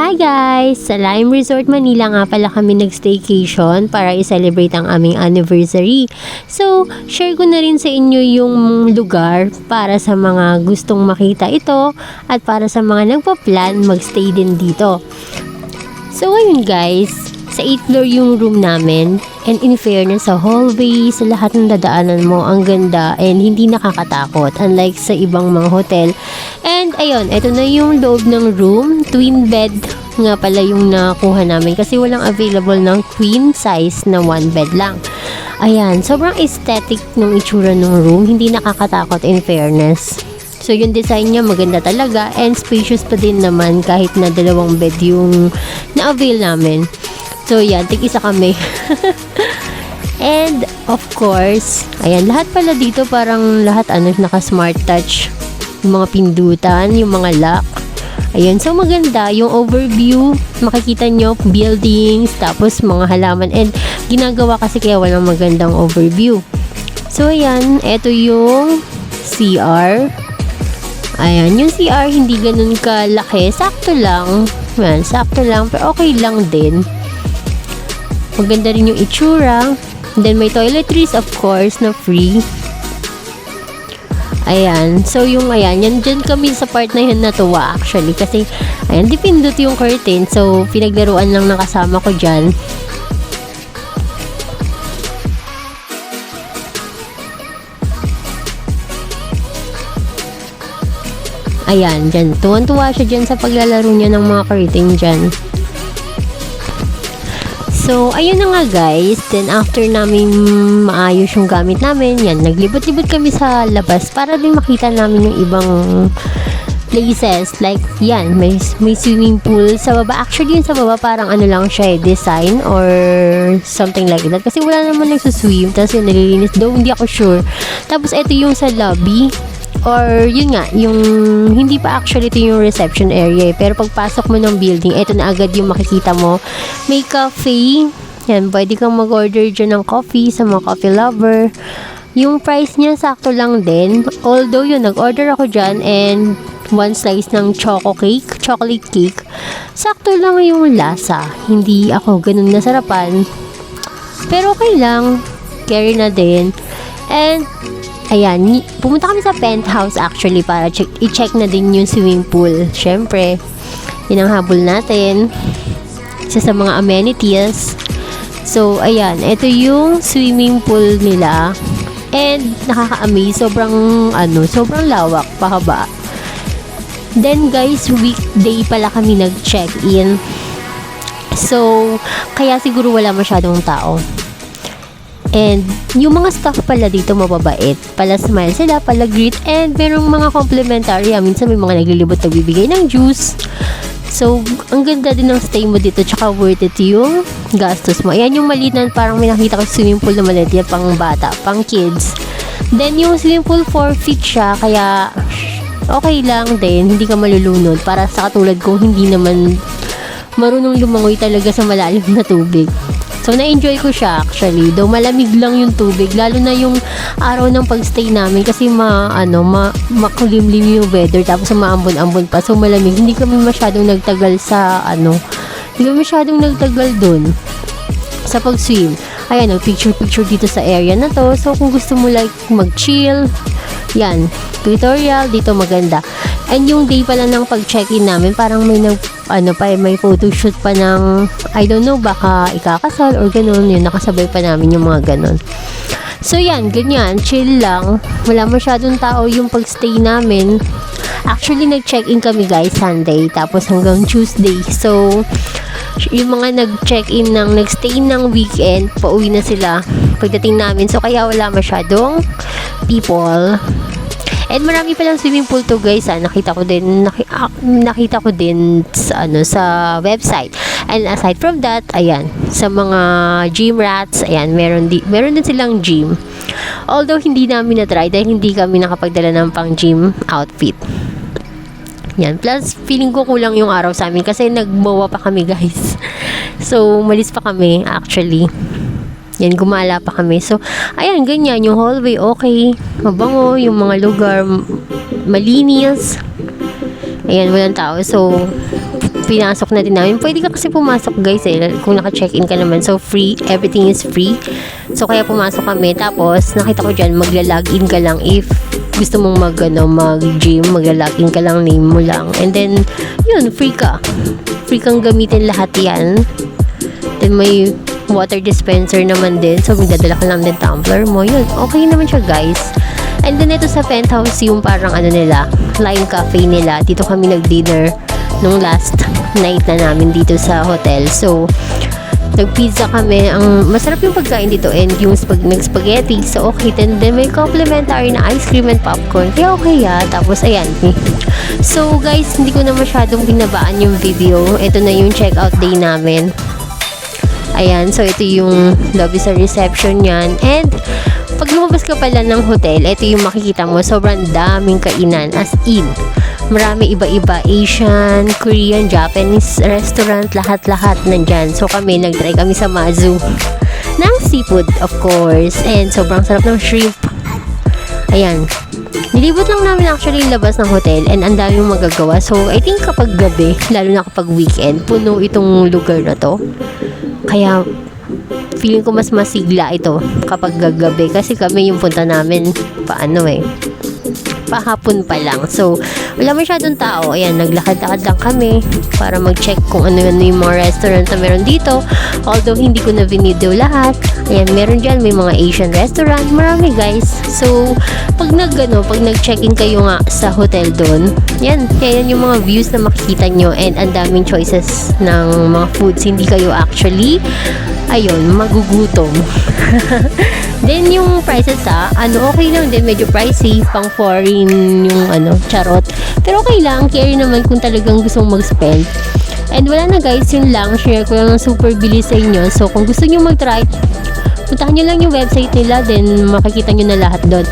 Hi guys! Sa Lime Resort Manila nga pala kami nag-staycation para i-celebrate ang aming anniversary. So, share ko na rin sa inyo yung lugar para sa mga gustong makita ito at para sa mga nagpa-plan mag-stay din dito. So, ayun guys, sa 8th floor yung room namin, and in fairness sa hallway, sa lahat ng dadaanan mo, ang ganda and hindi nakakatakot unlike sa ibang mga hotel. And ayun, ito na yung loob ng room, twin bed nga pala yung nakuha namin kasi walang available ng queen size na one bed lang. Ayan, sobrang aesthetic ng itsura ng room, hindi nakakatakot in fairness. So yung design niya maganda talaga and spacious pa din naman kahit na dalawang bed yung na-avail namin. So yan, tig-isa kami. And of course, ayan, lahat pala dito parang lahat naka-smart touch. Yung mga pindutan, yung mga lock. Ayan, so maganda yung overview. Makikita nyo buildings, tapos mga halaman. And ginagawa kasi kaya walang magandang overview. So ayan, eto yung CR. Ayan, yung CR hindi ganun kalaki. Sakto lang. Ayan, sakto lang. Pero okay lang din. Maganda rin yung itsura. Then may toiletries of course na free. Ayan. So yung ayan, yan dyan kami sa part na yun natuwa actually. Kasi ayan, dipindot yung curtain. So pinaglaruan lang ng kasama ko dyan. Ayan, dyan. Tuwan-tuwa siya dyan sa paglalaro niya ng mga curtain dyan. So, ayun na nga guys. Then, after namin maayos yung gamit namin, yan, naglibot-libot kami sa labas para din makita namin yung ibang places. Like, yan, may swimming pool sa baba. Actually, yun sa baba parang lang siya design or something like that. Kasi wala naman nagsuswim. Tapos yun, nililinis. Though, hindi ako sure. Tapos, ito yung sa lobby. Or, yun nga, yung hindi pa actually ito yung reception area. Pero pagpasok mo ng building, ito na agad yung makikita mo. May cafe. Yan, pwede kang mag-order dyan ng coffee sa mga coffee lover. Yung price niya, sakto lang din. Although, yun, nag-order ako dyan and one slice ng chocolate cake. Sakto lang yung lasa. Hindi ako ganun nasarapan. Pero okay lang. Carry na din. And, ayan, pumunta kami sa penthouse actually para i-check na din yung swimming pool. Syempre, yun ang habol natin. Isa sa mga amenities. So, ayan, ito yung swimming pool nila. And, nakaka-amaze. Sobrang lawak, pahaba. Then, guys, weekday pala kami nag-check-in. So, kaya siguro wala masyadong tao. And, yung mga staff pala dito mababait. Pala smile sila, pala greet, and merong mga complimentary. Minsan may mga naglilibot na bibigay ng juice. So, ang ganda din ng stay mo dito, tsaka worth it yung gastos mo. Ayan yung maliit na parang may nakita ko swimming pool na maliit yan, pang bata, pang kids. Then, yung swimming pool 4 feet siya, kaya okay lang din, hindi ka malulunod. Para sa katulad kong hindi naman marunong lumangoy talaga sa malalim na tubig. So, na-enjoy ko siya actually. Though malamig lang yung tubig. Lalo na yung araw ng pagstay namin. Kasi makulimlim yung weather. Tapos maambon-ambon pa. So, malamig. Hindi kami masyadong nagtagal hindi kami masyadong nagtagal dun sa pag-swim. Ayan, picture-picture dito sa area na to. So, kung gusto mo like mag-chill, yan. Tutorial. Dito maganda. And yung day pala ng pag-check-in namin, parang may photoshoot pa ng, I don't know, baka ikakasal or ganun. Yun, nakasabay pa namin yung mga ganun. So, yan, ganyan. Chill lang. Wala masyadong tao yung pag-stay namin. Actually, nag-check-in kami, guys, Sunday. Tapos hanggang Tuesday. So, yung mga nag-check-in nag-stay ng weekend, pauwi na sila pagdating namin. So, kaya wala masyadong people. And marami palang swimming pool to guys. Nakita ko din sa website. And aside from that, ayan, sa mga gym rats, ayan, meron din silang gym. Although hindi namin na-try dahil hindi kami nakapagdala ng pang gym outfit. Yan. Plus, feeling ko kulang yung araw sa amin kasi nagbawa pa kami guys. So, malis pa kami actually. Yan, gumala pa kami. So, ayan, ganyan. Yung hallway, okay. Mabango. Yung mga lugar, malinis. Ayan, walang tao. So, pinasok natin namin. Pwede ka kasi pumasok guys kung naka-check-in ka naman. So free, everything is free. So kaya pumasok kami. Tapos nakita ko dyan, magla-login ka lang if gusto mong mag-gym, magla-login ka lang, name mo lang. And then, yun, free ka. Free kang gamitin lahat yan. Then may water dispenser naman din. So magdadala ka lang din tumbler mo. Yun, okay naman siya guys. And then ito sa penthouse, yung parang nila, Lime Cafe nila. Dito kami nag-dinner nung last night na namin dito sa hotel. So, nag-pizza kami. Ang masarap yung pagkain dito and yung nag-spaghetti. So, okay. Then may complimentary na ice cream and popcorn. Kaya okay Tapos, ayan. So, guys, hindi ko na masyadong binabaan yung video. Ito na yung check-out day namin. Ayan. So, ito yung lobby sa reception yan. And, pag lumabas ka pala ng hotel, ito yung makikita mo. Sobrang daming kainan. As in, marami iba-iba. Asian, Korean, Japanese restaurant, lahat-lahat nandyan. So kami, nag-try kami sa Mazu ng seafood, of course. And sobrang sarap ng shrimp. Ayan. Nilibot lang namin actually yung labas ng hotel and ang daming magagawa. So, I think kapag gabi, lalo na kapag weekend, puno itong lugar na to. Kaya, feeling ko mas masigla ito kapag gagabi kasi kami yung punta namin pahapon pa lang. So, wala masyadong tao. Ayan, naglakad-lakad lang kami para mag-check kung ano yung mga restaurant na meron dito. Although, hindi ko na video lahat. Ayan, meron dyan. May mga Asian restaurant. Marami, guys. So, pag nag-check-in kayo nga sa hotel doon, yan yung mga views na makikita nyo and ang daming choices ng mga foods. Hindi kayo actually magugutom. Then, yung prices okay lang din. Medyo pricey. Pang foreign yung charot. Pero okay lang. Carry naman kung talagang gusto mong mag-spend. And wala na guys. Yun lang. Share ko lang ng super bilis sa inyo. So, kung gusto nyo mag-try, puntahan nyo lang yung website nila. Then, makikita nyo na lahat doon.